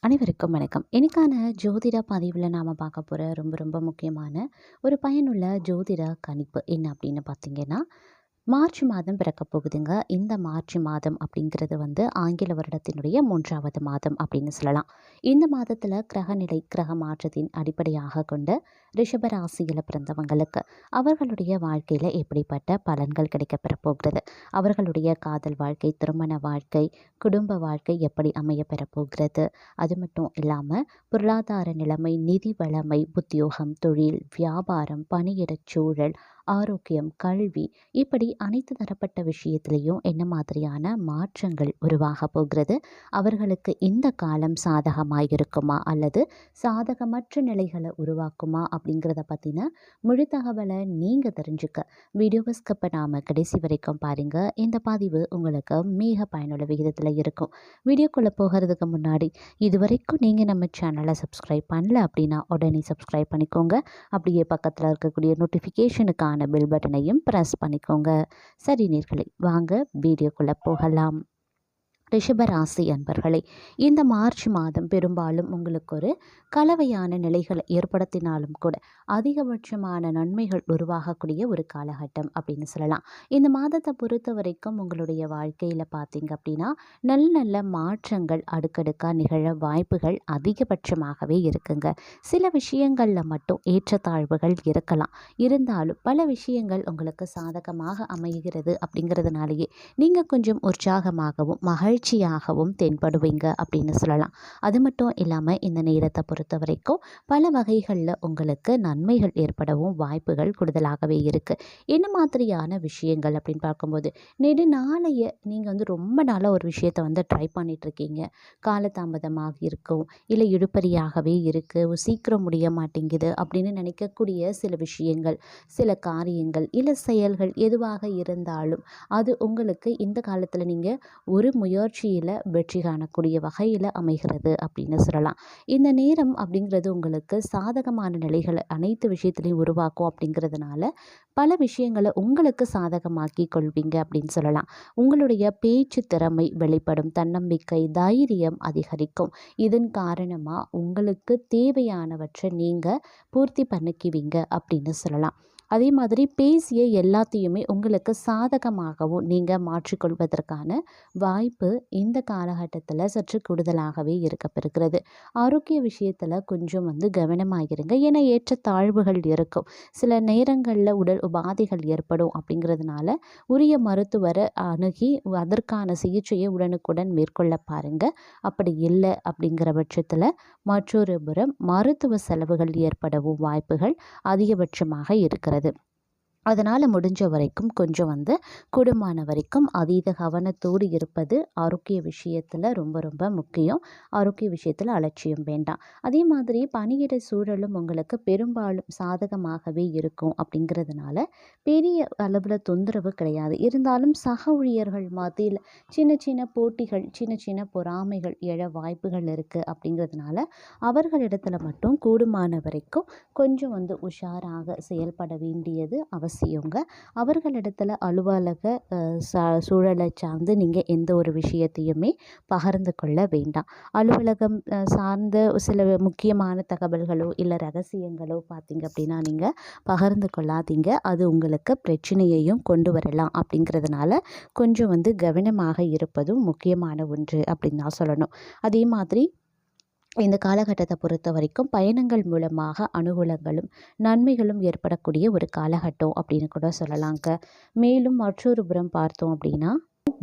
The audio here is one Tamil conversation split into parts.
அனைவருக்கும் வணக்கம். இன்னைக்கான ஜோதிட பதிவில் நாம் பார்க்க போகிற ரொம்ப ரொம்ப முக்கியமான ஒரு பயனுள்ள ஜோதிட கணிப்பு என்ன அப்படின்னு பார்த்தீங்கன்னா, மார்ச் மாதம் பிறக்க போகுதுங்க. இந்த மார்ச் மாதம் அப்படிங்கிறது ஆங்கில வருடத்தினுடைய 3வது மாதம் அப்படின்னு சொல்லலாம். இந்த மாதத்தில் கிரகநிலை கிரக மாற்றத்தின் அடிப்படையாக கொண்ட ரிஷப ராசியில் பிறந்தவங்களுக்கு அவர்களுடைய வாழ்க்கையில் எப்படிப்பட்ட பலன்கள் கிடைக்கப்பெற போகிறது, அவர்களுடைய காதல் வாழ்க்கை, திருமண வாழ்க்கை, குடும்ப வாழ்க்கை எப்படி அமைய பெற போகிறது, அது மட்டும் இல்லாமல் பொருளாதார நிலைமை, நிதி வளமை, உத்தியோகம், தொழில், வியாபாரம், பணியிடச் சூழல், ஆரோக்கியம், கல்வி, இப்படி அனைத்து தரப்பட்ட விஷயத்திலையும் என்ன மாதிரியான மாற்றங்கள் உருவாக போகிறது, அவர்களுக்கு இந்த காலம் சாதகமாக இருக்குமா அல்லது சாதகமற்ற நிலைகளை உருவாக்குமா அப்படிங்கிறத பற்றின முழு தகவலை நீங்கள் தெரிஞ்சுக்க வீடியோவை ஸ்கிப் பண்ணாமல் கடைசி வரைக்கும் பாருங்கள். இந்த பதிவு உங்களுக்கு மிக பயனுள்ள விகிதத்தில் இருக்கும். வீடியோக்குள்ளே போகிறதுக்கு முன்னாடி இதுவரைக்கும் நீங்கள் நம்ம சேனலை சப்ஸ்கிரைப் பண்ணல அப்படின்னா உடனே சப்ஸ்கிரைப் பண்ணிக்கோங்க. அப்படியே பக்கத்தில் இருக்கக்கூடிய நோட்டிஃபிகேஷனுக்கான பெல் பட்டனையும் ப்ரெஸ் பண்ணிக்கோங்க. சரி நேயர்களே, வாங்க வீடியோக்குள்ளே போகலாம். ரிஷப ராசி அன்பர்களே, இந்த மார்ச் மாதம் பெரும்பாலும் உங்களுக்கு ஒரு கலவையான நிலைகளை ஏற்படுத்தினாலும் கூட அதிகபட்சமான நன்மைகள் உருவாகக்கூடிய ஒரு காலகட்டம் அப்படின்னு சொல்லலாம். இந்த மாதத்தை பொறுத்த வரைக்கும் உங்களுடைய வாழ்க்கையில் பார்த்தீங்க அப்படின்னா நல்ல நல்ல மாற்றங்கள் அடுக்கடுக்காக நிகழ வாய்ப்புகள் அதிகபட்சமாகவே இருக்குங்க. சில விஷயங்களில் மட்டும் ஏற்றத்தாழ்வுகள் இருக்கலாம், இருந்தாலும் பல விஷயங்கள் உங்களுக்கு சாதகமாக அமைகிறது. அப்படிங்கிறதுனாலேயே நீங்கள் கொஞ்சம் உற்சாகமாகவும் மகிழ்ச்சியாகவும் தென்படுவீங்க அப்படின்னு சொல்லலாம். அது மட்டும் இல்லாமல் இந்த நேரத்தை பொறுத்த வரைக்கும் பல வகைகளில் உங்களுக்கு நன்மைகள் ஏற்படவும் வாய்ப்புகள் கூடுதலாகவே இருக்குது. என்ன மாதிரியான விஷயங்கள் அப்படின்னு பார்க்கும்போது, நெடுநாளைய நீங்கள் ரொம்ப நாளாக ஒரு விஷயத்தை ட்ரை பண்ணிகிட்ருக்கீங்க, காலதாமதமாக இருக்கும், இல்லை இழுபறியாகவே இருக்குது, சீக்கிரம் முடிய மாட்டேங்குது அப்படின்னு நினைக்கக்கூடிய சில விஷயங்கள், சில காரியங்கள், இல்லை செயல்கள் எதுவாக இருந்தாலும் அது உங்களுக்கு இந்த காலத்தில் நீங்கள் ஒரு முயற்சியில் வெற்றி காணக்கூடிய வகையில் அமைகிறது அப்படின்னு சொல்லலாம். இந்த நேரம் அப்படிங்கிறது உங்களுக்கு சாதகமான நிலைகளை அனைத்து விஷயத்திலையும் உருவாக்கும். அப்படிங்கிறதுனால பல விஷயங்களை உங்களுக்கு சாதகமாக்கி கொள்வீங்க அப்படின்னு சொல்லலாம். உங்களுடைய பேச்சு திறமை வெளிப்படும், தன்னம்பிக்கை, தைரியம் அதிகரிக்கும். இதன் காரணமாக உங்களுக்கு தேவையானவற்றை நீங்கள் பூர்த்தி பண்ணிக்குவீங்க அப்படின்னு சொல்லலாம். அதே மாதிரி பேசிய எல்லாத்தையுமே உங்களுக்கு சாதகமாகவும் நீங்கள் மாற்றிக்கொள்வதற்கான வாய்ப்பு இந்த காலகட்டத்தில் சற்று கூடுதலாகவே இருக்கப்பெறுகிறது. ஆரோக்கிய விஷயத்தில் கொஞ்சம் கவனமாகிருங்க. ஏன்னா ஏற்றத்தாழ்வுகள் இருக்கும், சில நேரங்களில் உடல் உபாதைகள் ஏற்படும். அப்படிங்கிறதுனால உரிய மருத்துவரை அணுகி அதற்கான சிகிச்சையை உடனுக்குடன் மேற்கொள்ள பாருங்கள். அப்படி இல்லை அப்படிங்கிற பட்சத்தில் மற்றொரு புறம் மருத்துவ செலவுகள் ஏற்படவும் வாய்ப்புகள் அதிகபட்சமாக இருக்கிறது. அதனால் முடிஞ்ச வரைக்கும் கொஞ்சம் கூடுமான வரைக்கும் அதீத கவனத்தோடு இருப்பது ஆரோக்கிய விஷயத்தில் ரொம்ப ரொம்ப முக்கியம். ஆரோக்கிய விஷயத்தில் அலட்சியம் வேண்டாம். அதே மாதிரி பணியிட சூழலும் உங்களுக்கு பெரும்பாலும் சாதகமாகவே இருக்கும். அப்படிங்கிறதுனால பெரிய அளவில் தொந்தரவு கிடையாது. இருந்தாலும் சக ஊழியர்கள் மத்தியில் சின்ன சின்ன போட்டிகள், சின்ன சின்ன பொறாமைகள் எழ வாய்ப்புகள் இருக்குது. அப்படிங்கிறதுனால அவர்களிடத்தில் மட்டும் கூடுமான வரைக்கும் கொஞ்சம் உஷாராக செயல்பட வேண்டியது அவசியங்க. அவர்களிடத்தில் அலுவலக சூழலை சார்ந்து நீங்கள் எந்த ஒரு விஷயத்தையுமே பகிர்ந்து கொள்ள வேண்டாம். அலுவலகம் சார்ந்த சில முக்கியமான தகவல்களோ இல்லை ரகசியங்களோ பார்த்தீங்க அப்படின்னா நீங்கள் பகிர்ந்து கொள்ளாதீங்க. அது உங்களுக்கு பிரச்சனையையும் கொண்டு வரலாம். அப்படிங்கிறதுனால கொஞ்சம் கவனமாக இருப்பதும் முக்கியமான ஒன்று அப்படின்னு தான் சொல்லணும். அதே மாதிரி இந்த காலகட்டத்தை பொறுத்த வரைக்கும் பயணங்கள் மூலமாக அனுகூலங்களும் நன்மைகளும் ஏற்படக்கூடிய ஒரு காலகட்டம் அப்படின்னு கூட சொல்லலாங்க. மேலும் மற்றொரு புறம் பார்த்தோம் அப்படின்னா,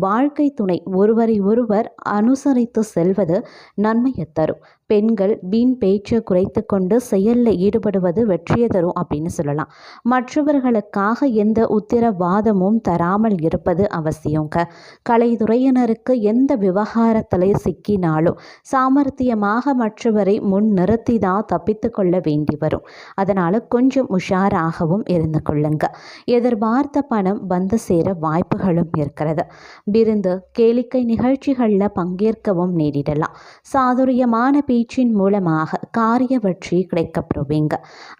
வாழ்க்கை துணை ஒருவரை ஒருவர் அனுசரித்து செல்வது நன்மையை தரும். பெண்கள் வீண் பேச்சை குறைத்து கொண்டு செயலில் ஈடுபடுவது வெற்றியை தரும் அப்படின்னு சொல்லலாம். மற்றவர்களுக்காக எந்த உத்திரவாதமும் தராமல் இருப்பது அவசியங்க. கலைத்துறையினருக்கு எந்த விவகாரத்தில் சிக்கினாலும் சாமர்த்தியமாக மற்றவரை முன் நிறுத்தி தான் தப்பித்து கொள்ள வேண்டி வரும். அதனால் கொஞ்சம் உஷாராகவும் இருந்து கொள்ளுங்க. எதிர்பார்த்த பணம் வந்து சேர வாய்ப்புகளும் இருக்கிறது. விருந்து கேளிக்கை நிகழ்ச்சிகளில் பங்கேற்கவும் நேரிடலாம். சாதுரியமான பேச்சின் மூலமாக காரிய வெற்றி கிடைக்கப்பெறுவீங்க.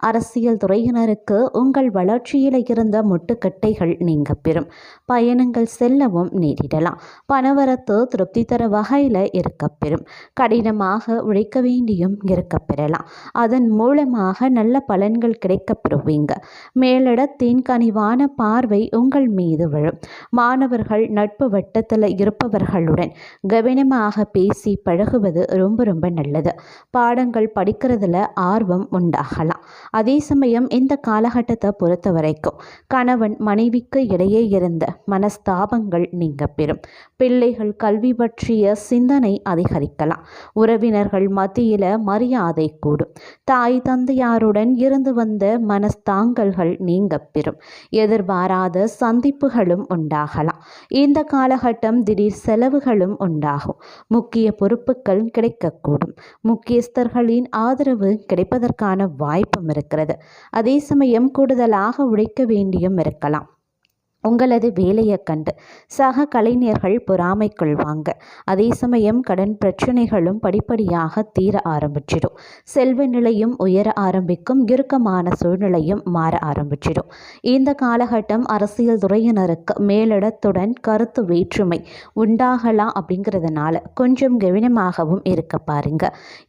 அரசியல் துறையினருக்கு உங்கள் வளர்ச்சியில் இருந்த முட்டுக்கட்டைகள் நீங்க பெறும். பயணங்கள் செல்லவும் நேரிடலாம். பணவரத்து திருப்தி தர வகையில் இருக்கப்பெறும். கடினமாக உழைக்க வேண்டியும் இருக்கப்பெறலாம். அதன் மூலமாக நல்ல பலன்கள் கிடைக்கப்பெறுவீங்க. மேலிடத்தின் கனிவான பார்வை உங்கள் மீது விழும். மாணவர்கள் நட்பு வட்டத்தில் இருப்பவர்களுடன் கவனமாக பேசி பழகுவது ரொம்ப ரொம்ப நல்லது. பாடங்கள் படிக்கிறதுல ஆர்வம் உண்டாகலாம். அதே சமயம் இந்த காலகட்டத்தை பொறுத்த வரைக்கும் கணவன் மனைவிக்கு இடையே இருந்த மனஸ்தாபங்கள் நீங்க பெறும். பிள்ளைகள் கல்வி பற்றிய சிந்தனை அதிகரிக்கலாம். உறவினர்கள் மத்தியில் மரியாதை கூடும். தாய் தந்தையாருடன் இருந்து வந்த மனஸ்தாங்கல்கள் நீங்க பெறும். எதிர்பாராத சந்திப்புகளும் உண்டாகலாம். இந்த காலகட்டம் திடீர் செலவுகளும் உண்டாகும். முக்கிய பொறுப்புகள் கிடைக்கக்கூடும். முக்கியஸ்தர்களின் ஆதரவு கிடைப்பதற்கான வாய்ப்பும் இருக்கிறது. அதே சமயம் கூடுதலாக உழைக்க வேண்டியும் இருக்கலாம். உங்களது வேலையை கண்டு சக கலைஞர்கள் பொறாமை கொள்வாங்க. அதே சமயம் கடன் பிரச்சனைகளும் படிப்படியாக தீர ஆரம்பிச்சிடும். செல்வ நிலையும் உயர ஆரம்பிக்கும். இறுக்கமான சூழ்நிலையும் மாற ஆரம்பிச்சிடும். இந்த காலகட்டம் அரசியல் துறையினருக்கு மேலிடத்துடன் கருத்து வேற்றுமை உண்டாகலாம். அப்படிங்கிறதுனால கொஞ்சம் கவனமாகவும் இருக்க பாருங்க.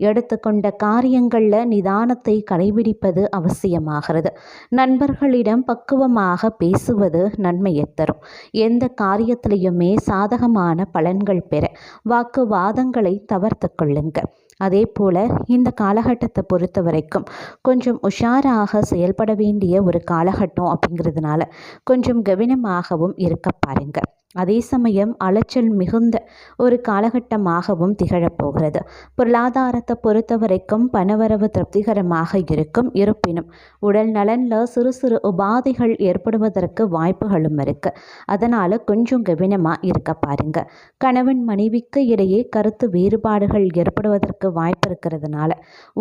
எடுத்துக்கொண்ட காரியங்களில் நிதானத்தை கடைபிடிப்பது அவசியமாகிறது. நண்பர்களிடம் பக்குவமாக பேசுவது நன்மையை தரும். எந்த காரியத்திலையுமே சாதகமான பலன்கள் பெற வாக்குவாதங்களை தவிர்த்து கொள்ளுங்க. அதே போல் இந்த காலகட்டத்தை பொறுத்த வரைக்கும் கொஞ்சம் உஷாராக செயல்பட வேண்டிய ஒரு காலகட்டம் அப்படிங்கிறதுனால கொஞ்சம் கவனமாகவும் இருக்க பாருங்க. அதே சமயம் அலைச்சல் மிகுந்த ஒரு காலகட்டமாகவும் திகழப்போகிறது. பொருளாதாரத்தை பொறுத்த வரைக்கும் பணவரவு திருப்திகரமாக இருக்கும். இருப்பினும் உடல் நலனில் சிறு சிறு உபாதைகள் ஏற்படுவதற்கு வாய்ப்புகளும் இருக்குது. அதனால் கொஞ்சம் கவனமாக இருக்க பாருங்க. கணவன் மனைவிக்கு இடையே கருத்து வேறுபாடுகள் ஏற்படுவதற்கு வாய்ப்பு இருக்கிறதுனால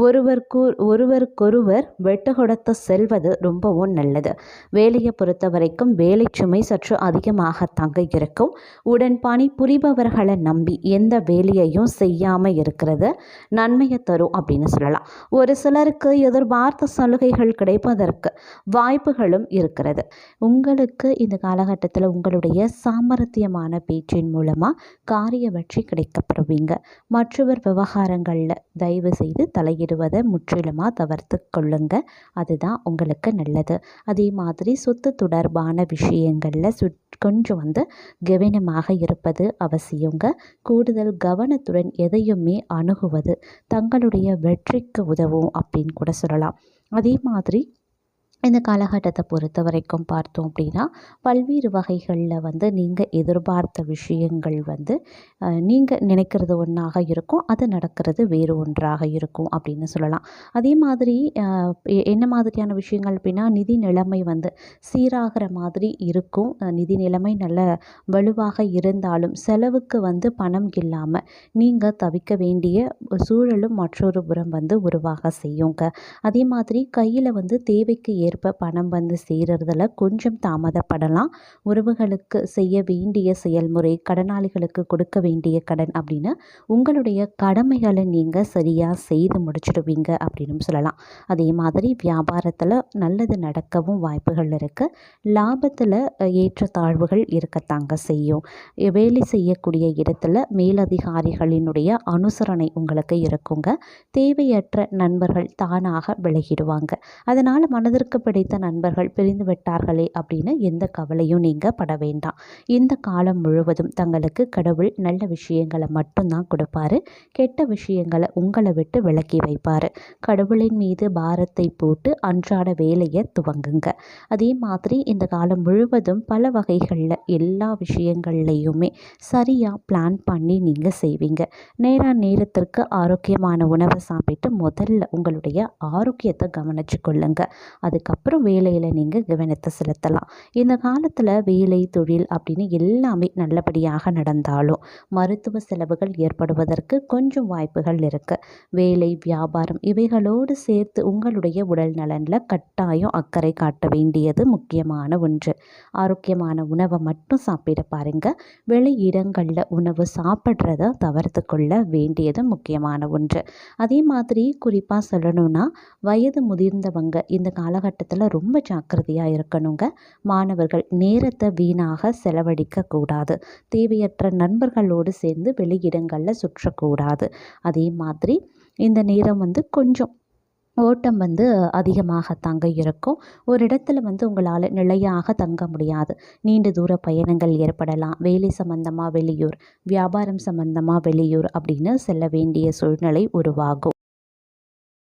ஒருவருக்கொருவர் வெட்டு கொடுத்து செல்வது ரொம்பவும் நல்லது. வேலையை பொறுத்த வரைக்கும் வேலை சுமை சற்று அதிகமாக தங்க இருக்கும். உடன் பணி புரிபவர்களை நம்பி எந்த வேலையையும் செய்யாமல் இருக்கிறது நன்மையை தரும் அப்படின்னு சொல்லலாம். ஒரு சிலருக்கு எதிர்பார்த்த சலுகைகள் கிடைப்பதற்கு வாய்ப்புகளும் இருக்கிறது. உங்களுக்கு இந்த காலகட்டத்தில் உங்களுடைய சாமர்த்தியமான பேச்சின் மூலமாக காரிய வெற்றி கிடைக்கப்பெறுவீங்க. மற்றவர் விவகாரங்களில் தயவு செய்து தலையிடுவதை முற்றிலுமாக தவிர்த்து கொள்ளுங்க. அதுதான் உங்களுக்கு நல்லது. அதே மாதிரி சொத்து தொடர்பான விஷயங்களில் கொஞ்சம் கவனமாக இருப்பது அவசியங்க. கூடுதல் கவனத்துடன் எதையுமே அணுகுவது தங்களுடைய வெற்றிக்கு உதவும் அப்படின்னு கூட சொல்லலாம். அதே மாதிரி இந்த காலகட்டத்தை பொறுத்த வரைக்கும் பார்த்தோம் அப்படின்னா பல்வேறு வகைகளில் நீங்கள் எதிர்பார்த்த விஷயங்கள் நீங்கள் நினைக்கிறது ஒன்றாக இருக்கும். அது நடக்கிறது வேறு ஒன்றாக இருக்கும் அப்படின்னு சொல்லலாம். அதே மாதிரி என்ன மாதிரியான விஷயங்கள் அப்படின்னா நிதி நிலைமை சீராகிற மாதிரி இருக்கும். நிதி நிலைமை நல்ல வலுவாக இருந்தாலும் செலவுக்கு பணம் இல்லாமல் நீங்கள் தவிக்க வேண்டிய சூழலும் மற்றொரு புறம் உருவாக செய்யுங்க. அதே மாதிரி கையில் தேவைக்கு ஏற்ப பணம் சேருறதுல கொஞ்சம் தாமதப்படலாம். உறவுகளுக்கு செய்ய வேண்டிய செயல்முறை, கடனாளிகளுக்கு கொடுக்க வேண்டிய கடன் அப்படின்னு உங்களுடைய கடமைகளை நீங்கள் சரியாக செய்து முடிச்சிடுவீங்க அப்படின்னு சொல்லலாம். அதே மாதிரி வியாபாரத்தில் நல்லது நடக்கவும் வாய்ப்புகள் இருக்குது. லாபத்தில் ஏற்றத்தாழ்வுகள் இருக்கத்தாங்க செய்யும். வேலை செய்யக்கூடிய இடத்துல மேலதிகாரிகளினுடைய அனுசரணை உங்களுக்கு இருக்குங்க. தேவையற்ற நண்பர்கள் தானாக விலகிடுவாங்க. அதனால் மனதிற்கு பிடித்த நண்பர்கள் பிரிந்து விட்டார்களே அப்படின்னு எந்த கவலையும் நீங்கள் பட வேண்டாம். இந்த காலம் முழுவதும் தங்களுக்கு கடவுள் நல்ல விஷயங்களை மட்டும்தான் கொடுப்பாரு. கெட்ட விஷயங்களை உங்களை விட்டு விலக்கி வைப்பார். கடவுளின் மீது பாரத்தை போட்டு அன்றாட வேலையை துவங்குங்க. அதே மாதிரி இந்த காலம் முழுவதும் பல வகைகளில் எல்லா விஷயங்கள்லையுமே சரியாக பிளான் பண்ணி நீங்கள் செய்வீங்க. நேரத்திற்கு ஆரோக்கியமான உணவை சாப்பிட்டு முதல்ல உங்களுடைய ஆரோக்கியத்தை கவனிச்சு கொள்ளுங்க. அதுக்கு அதுக்கப்புறம் வேலையில் நீங்கள் கவனத்தை செலுத்தலாம். இந்த காலத்தில் வேலை, தொழில் அப்படின்னு எல்லாமே நல்லபடியாக நடந்தாலும் மருத்துவ செலவுகள் ஏற்படுவதற்கு கொஞ்சம் வாய்ப்புகள் இருக்குது. வேலை, வியாபாரம் இவைகளோடு சேர்த்து உங்களுடைய உடல் நலனில் கட்டாயம் அக்கறை காட்ட வேண்டியது முக்கியமான ஒன்று. ஆரோக்கியமான உணவை மட்டும் சாப்பிட பாருங்க. வெளி இடங்களில் உணவு சாப்பிட்றத தவிர்த்து கொள்ள வேண்டியது முக்கியமான ஒன்று. அதே மாதிரி குறிப்பாக சொல்லணும்னா வயது முதிர்ந்தவங்க இந்த காலகட்டத்தில் ரொம்ப ஜாக்கிரதையாக இருக்கணுங்க. மாணவர்கள் நேரத்தை வீணாக செலவழிக்க கூடாது. தேவையற்ற நண்பர்களோடு சேர்ந்து வெளியிடங்களில் சுற்றக்கூடாது. அதே மாதிரி இந்த நேரம் கொஞ்சம் ஓட்டம் அதிகமாகத்தாங்க இருக்கும். ஒரு இடத்துல உங்களால் நிலையாக தங்க முடியாது. நீண்ட தூர பயணங்கள் ஏற்படலாம். வேலை சம்பந்தமாக வெளியூர், வியாபாரம் சம்பந்தமாக வெளியூர் அப்படின்னு செல்ல வேண்டிய சூழ்நிலை உருவாகும்.